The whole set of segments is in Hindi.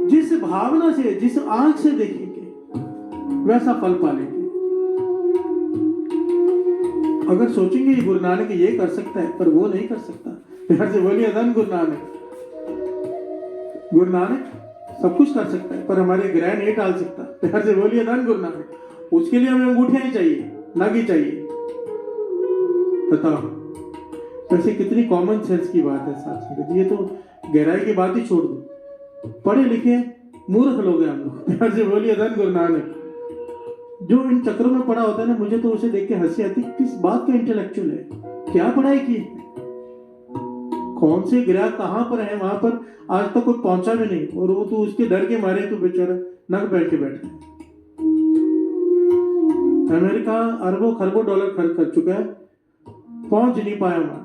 जिस भावना से, जिस आंख से देखेंगे वैसा फल पालेंगे। अगर सोचेंगे गुरु नानक ये कर सकता है पर वो नहीं कर सकता, प्यार से बोलिए धन गुरु नानक। गुरु नानक सब कुछ कर सकता है पर हमारे ग्रह नहीं डाल सकता, प्यार से बोलिए धन गुरु नानक। उसके लिए हमें अंगूठियां ही चाहिए, नग ही चाहिए। बताओ वैसे कितनी कॉमन सेंस की बात है साथ में। ये तो गहराई की बात ही छोड़ दो, पढ़े लिखे मूर्ख लोग हैं हम लोग, प्यार से बोलिए धन गुरु नानक। जो इन चक्रों में पड़ा होता है ना, मुझे तो उसे देख के हंसी आती, किस बात का इंटेलेक्चुअल है, क्या पढ़ाई की है, कौन से ग्रह कहां पर है, वहां पर आज तक कोई पहुंचा भी नहीं, और वो तो उसके डर के मारे तो बेचारा नग बैठ के बैठा है। अमेरिका अरबों खरबों डॉलर खर्च कर चुका है, पहुंच नहीं पाया वहां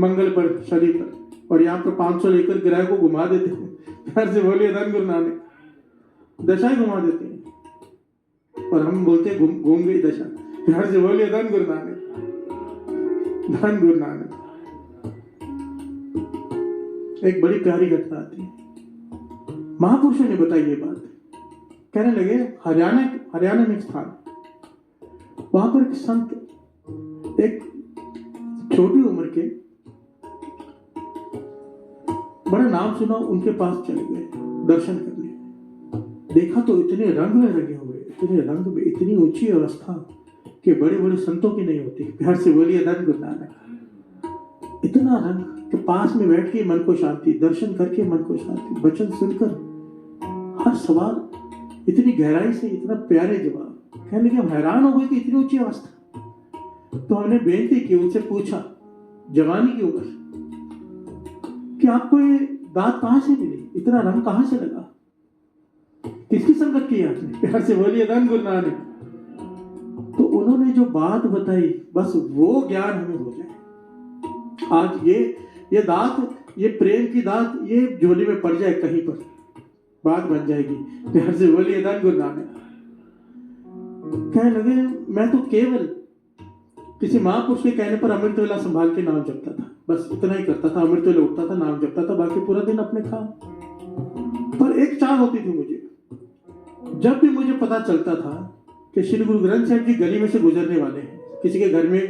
मंगल पर, शनि पर, और यहाँ पर 500 लेकर ग्रह को घुमा देते हैं, प्यार से बोलिए धन गुरु नानक। दशा ही घुमा देते हैं और हम बोलते हैं घूम गई दशा, प्यार से बोलिए धन गुरु नानक, धन गुरु नानक। एक बड़ी प्यारी घटना आती है, महापुरुषों ने बताई ये बात। कहने लगे हरियाणा में एक स्थान, वहां पर एक संत एक छोटी उम्र के, बड़ा नाम सुना, उनके पास चले गए दर्शन करने। देखा तो इतने रंग में लगे हुए, इतने रंग में, इतनी ऊंची अवस्था कि बड़े बड़े संतों की नहीं होती, प्यार से बोलिए धन गुरु नानक। इतना रंग कि पास में बैठ के मन को शांति, दर्शन करके मन को शांति, वचन सुनकर हर सवाल इतनी गहराई से, इतना प्यारे जवाब। कहने लगे हम हैरान हो गए कि इतनी ऊंची अवस्था। तो हमने बेनती की, उनसे पूछा जवानी की उम्र कि आपको ये दात कहां से मिली, इतना रंग कहां से लगा, किसकी संगत की आपने, प्यार से बोलिए धन गुरु नानक। तो उन्होंने जो बात बताई, बस वो ज्ञान हमें हो जाए। आज ये दात, ये प्रेम की दात, ये झोली में पड़ जाए कहीं पर, बात बन जाएगी, प्यार से बोलिए धन गुरु नानक। कहने लगे मैं तो केवल किसी महापुरुष के कहने पर अमृत वेला संभाल के नाम जपता था, बस इतना ही करता था। अमृत वेला उठता था, नाम जपता था, बाकी पूरा दिन अपने काम। पर एक चाह होती थी मुझे, जब भी मुझे पता चलता था कि श्री गुरु ग्रंथ साहिब जी गली में से गुजरने वाले हैं, किसी के घर में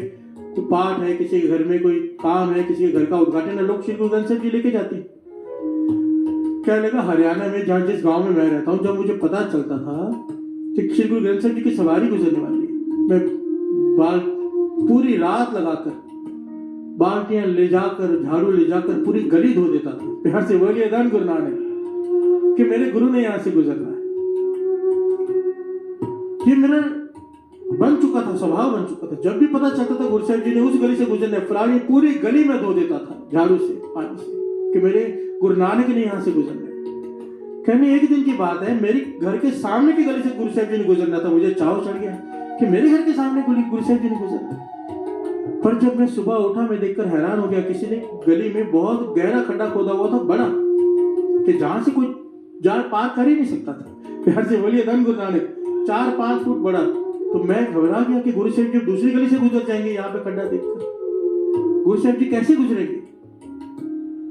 कोई पाठ है, किसी के घर में कोई काम है, किसी के घर का उद्घाटन है, लोग श्री गुरु ग्रंथ साहिब जी लेके जाते। क्या लगा हरियाणा में, जहाँ जिस गांव में मैं रहता हूँ, जब मुझे पता चलता था कि श्री गुरु ग्रंथ साहिब जी की सवारी गुजरने वाली है, मैं पूरी रात लगाकर बाल्टियां ले जाकर, झाड़ू ले जाकर पूरी गली धो देता था, प्यार से बोलिए धन गुरु नानक, कि मेरे गुरु ने यहां से गुजरना है। ये मेरा बन चुका था, स्वभाव बन चुका था। जब भी पता चलता था गुरु साहिब जी ने उस गली से गुजरना है, फलानी पूरी गली में धो देता था झाड़ू से, पानी से, कि मेरे गुरु नानक ने यहां से गुजरना है। कहने एक दिन की बात है, मेरी घर के सामने की गली से गुरु साहिब जी ने गुजरना था। मुझे चाव चढ़ गया कि मेरे घर के सामने गुरु साहिब जी ने गुजरना। पर जब मैं सुबह उठा, मैं देखकर हैरान हो गया, किसी ने गली में बहुत गहरा खड्डा खोदा हुआ था, बड़ा, कि जहां से कोई जान पार कर ही नहीं सकता था, प्यार से बोलिए धन गुरु नानक, 4-5 फुट बड़ा। तो मैं घबरा गया कि गुरु साहिब जी दूसरी गली से गुजर जाएंगे, यहाँ पे खड्डा देखकर गुरु साहिब जी कैसे गुजरेंगे।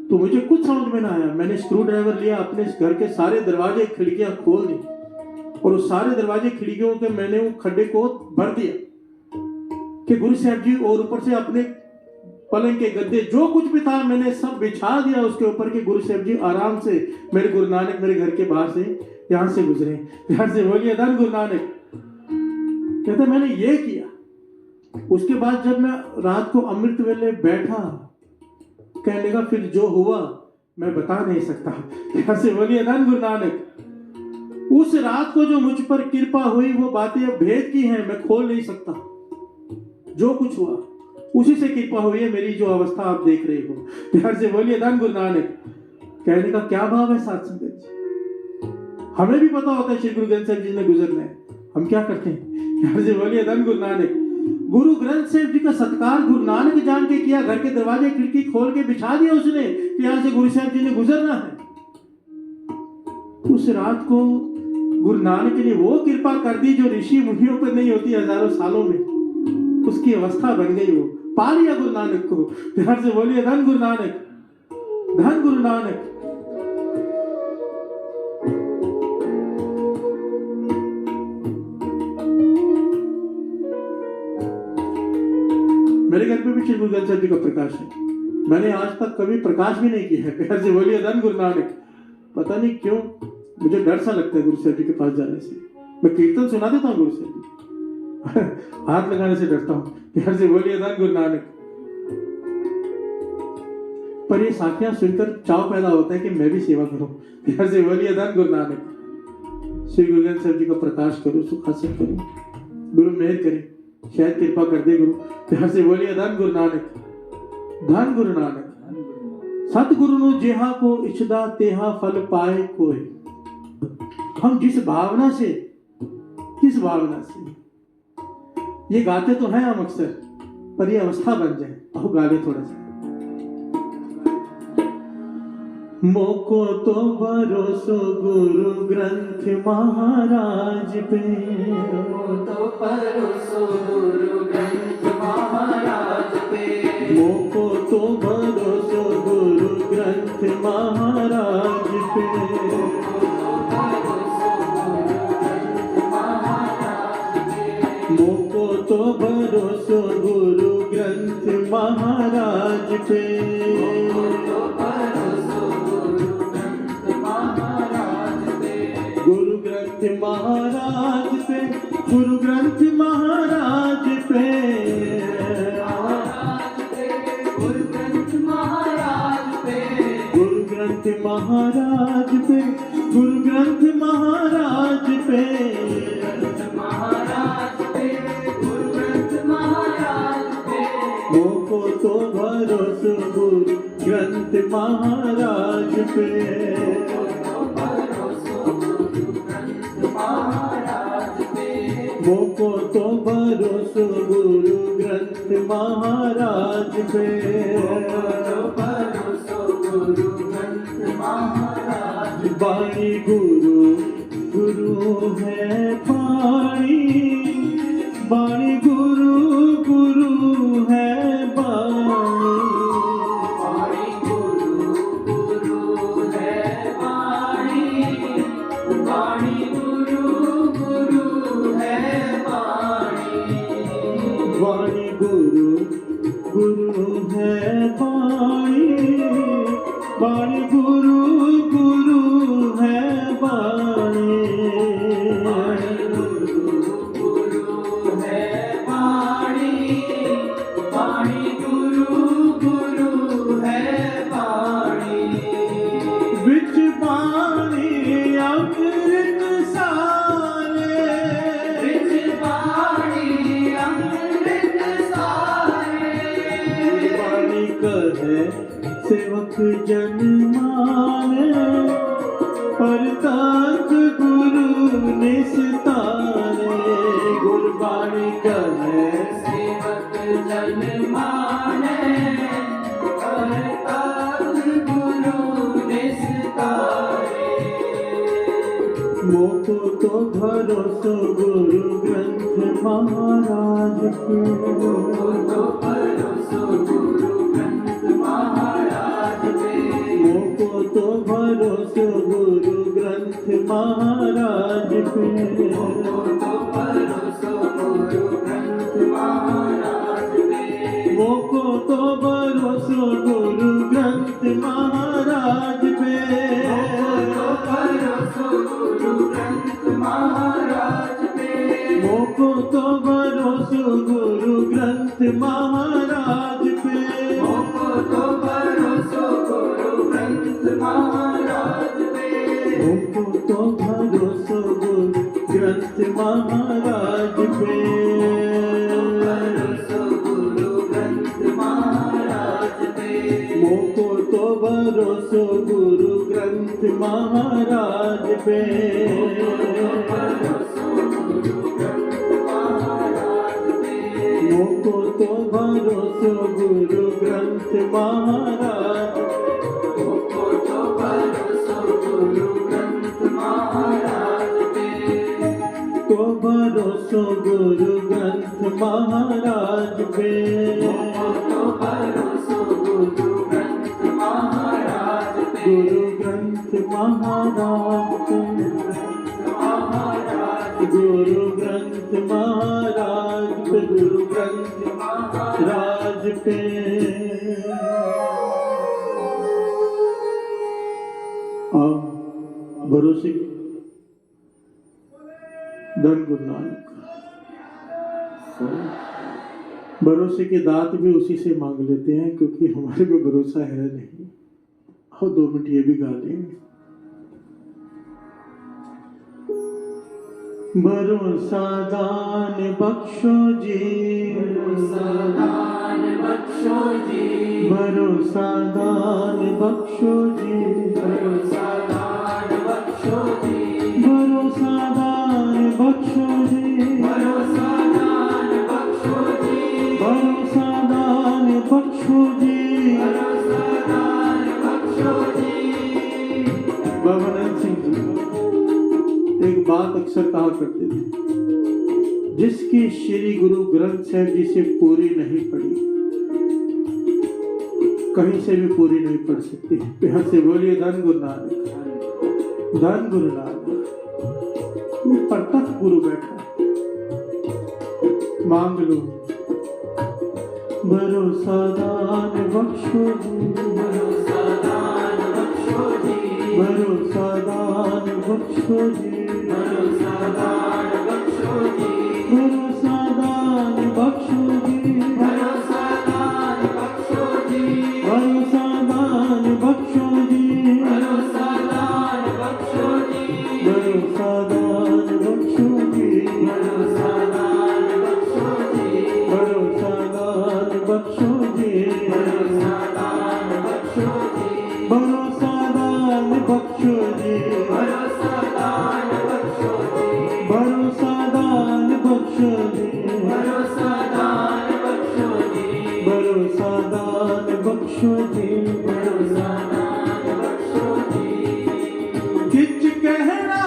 तो मुझे कुछ समझ में ना आया। मैंने स्क्रू ड्राइवर लिया, अपने घर के सारे दरवाजे खिड़कियां खोल दी, और उस सारे दरवाजे खिड़कियों के मैंने वो खड्डे को भर दिया कि गुरु साहब जी, और ऊपर से अपने पलंग के गद्दे जो कुछ भी था मैंने सब बिछा दिया उसके ऊपर के गुरु साहब जी आराम से, मेरे गुरु नानक मेरे घर के बाहर से यहां से गुजरे, यहां से बोलिए धन गुरु नानक। कहते मैंने ये किया। उसके बाद जब मैं रात को अमृत वेले बैठा, कहने लगा फिर जो हुआ मैं बता नहीं सकता, यहां से बोलिए धन गुरु नानक। उस रात को जो मुझ पर कृपा हुई वो बातें भेद की हैं, मैं खोल नहीं सकता। जो कुछ हुआ उसी से कृपा हुई है, मेरी जो अवस्था आप देख रहे हो, प्यार से बोलिए धन गुरु नानक। कहने का क्या भाव है साथ संगत जी, हमें भी पता होता है श्री गुरु ग्रंथ साहिब जी ने गुजरना है, हम क्या करते हैं, प्यार से बोलिए धन गुरु नानक। गुरु ग्रंथ साहिब जी का सत्कार गुरु नानक जान के किया, घर के दरवाजे खिड़की खोल के बिछा दिया उसने कि यहां से गुरु साहिब जी ने गुजरना है। उस रात को गुरु नानक ने वो कृपा कर दी जो ऋषि मुनियों पर नहीं होती हजारों सालों में, उसकी अवस्था बन गई, वो पा लिया गुरु नानक को, प्यार से बोलिए धन गुरु नानक, धन गुरु नानक। भी श्री गुरु ग्रंथ साहिब जी का प्रकाश है। मैंने आज तक कभी प्रकाश भी नहीं किया है। प्यार से बोलिए धन गुरु नानक। पता नहीं क्यों मुझे डर सा लगता है गुरु साहिब जी के पास जाने से। मैं कीर्तन सुना देता हूँ गुरु साहिब जी, हाथ लगाने से डरता हूँ। प्यार से बोलिए धन गुरु नानक। पर ये साखियां सुनकर चाव पैदा होता है कि मैं भी सेवा करूं। प्यार से बोलिए धन गुरु नानक। श्री गुरु ग्रंथ साहिब जी का प्रकाश करूं, सुख हासिल करूं, गुरु मेहर करे, शायद कृपा कर दे गुरु। प्यार से बोलिए धन गुरु नानक। धन गुरु नानक। सतगुरु नु जेहा को इच्छदा तेहा फल पाए कोई। हम जिस भावना से, किस भावना से ये गाते तो हैं हम अक्सर, पर ये अवस्था बन जाए। आओ गा ले थोड़ा सा। मोको तो भरोसो गुरु ग्रंथ महाराज पे, तो भरोसो गुरु ग्रंथ महाराज पे, मोको तो भरोसो गुरु ग्रंथ महाराज पे, मोको तो भरोसो गुरु ग्रंथ महाराज पे, गुरु ग्रंथ महाराज पे, गुरु ग्रंथ महाराज पे, गुरु ग्रंथ महाराज पे, गुरु ग्रंथ महाराज पे, गुरु ग्रंथ महाराज पे, महाराज पे, गुरु ग्रंथ महाराज पे, मोको तो भरोसो गुरु ग्रंथ महाराज पे, मोको तो भरोसो गुरु ग्रंथ महाराज पे, भरोसो गुरु ग्रंथ महाराज, बाणी गुरु गुरु है बाणी, बाणी गुरु गुरु है बाणी, वाणी गुरु गुरु है वाणी, वाणी गुरु गुरु है वाणी, वाणी गुरु गुरु है बाणी, बाणी गुरु गुरु है बाणी, गुरु है वाणी, वाणी गुरु गुरु है वाणी, विच बाणी अमृत सारे, विच वाणी अमृत सारे, गुरबाणी कहे सेवक जन माने, परतंत्र गुरु निस्तारे, गुरबाणी कहे सेवक जन माने, परताप गुरु निस्तारे, मोको तो भरोसो गुरु ग्रंथ महाराज पे, तो भरोसो गुरु ग्रंथ महाराज पे, मोको तो भरोसो गुरु ग्रंथ महाराज पे, तो भरोसो गुरु ग्रंथ महाराज पे, मोको तो भरोसो गुरु ग्रंथ महाराज पे, तो भरोसो गुरु ग्रंथ महाराज पे, मोको तो भरोसो गुरु ग्रंथ महाराज पे, तो भरोसो गुरु ग्रंथ महाराज पे, मोको तो भरोसो गुरु ग्रंथ महाराज पे, भरोसो गुरु ग्रंथ महाराज पे, मोको तो भरोसो गुरु ग्रंथ महाराज पे, भरोसो गुरु ग्रंथ महाराज पे, मोको तो भरोसो गुरु ग्रंथ महाराज, तो भरोसो गुरु ग्रंथ महाराज पे, तो भरोसो गुरु ग्रंथ महाराज पे, तो भरोसो गुरु ग्रंथ महाराज पे, गुरु ग्रंथ महाराज पे, महाराज, गुरु ग्रंथ महाराज पे, गुरु ग्रंथ महाराज राज पे आओ भरोसे धन गुरु नानक। भरोसे की दात भी उसी से मांग लेते हैं क्योंकि हमारे पे भरोसा है नहीं। और 2 मिनट ये भी गा लेंगे। भरोसा दान बख्शो जी, भरोसा दान बख्शो जी, भरोसा दान बख्शो जी, भरोसा दान बख्शो जी, भरोसा दान बख्शो जी, भरोसा दान बख्शो जी, भरोसा दान बख्शो जी। भरोसा दान बख्शो जी। बाबा नानक सिंह जी एक बात अक्सर कहा करते थे, जिसकी श्री गुरु ग्रंथ साहिब जी से पूरी नहीं पढ़ी कहीं से भी पूरी नहीं पढ़ सकती। प्यार से बोलिए धन गुरु नानक, धन गुरु नानक। ये प्रत्यक्ष गुरु बैठा, मांग लो। भरोसा दान बख्शो जी, भरोसा दान बख्शो जी, भरोसा दान बख्शो जी, भरोसा दान बख्शो जी, भरोसा दान बख्शो जी, भरोसा दान बख्शो जी, भरोसा दान बख्शो जी, भरोसा दान बख्शो जी, भरोसा दान बख्शो जी, भरोसा दान बख्शो जी, भरोसा दान बख्शो जी, भरोसा दान बख्शो जी, भरोसा दान बख्शो जी, भरोसा दान बख्शो जी, भरोसा दान बख्शो जी, भरोसा दान बख्शो जी, भरोसा दान बख्शो जी, भरोसा दान बख्शो जी। किच कहना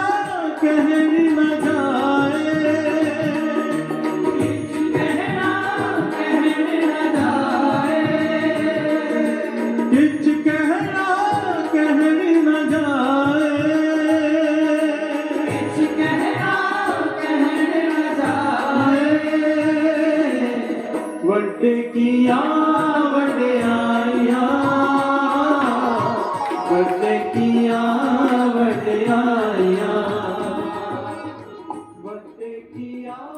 कहनी न जाए, किछ कहना कहने न जाए, किच कहना कहनी न जाए, किछ कहना कहने न जाए। वड्डे किया वड्डिया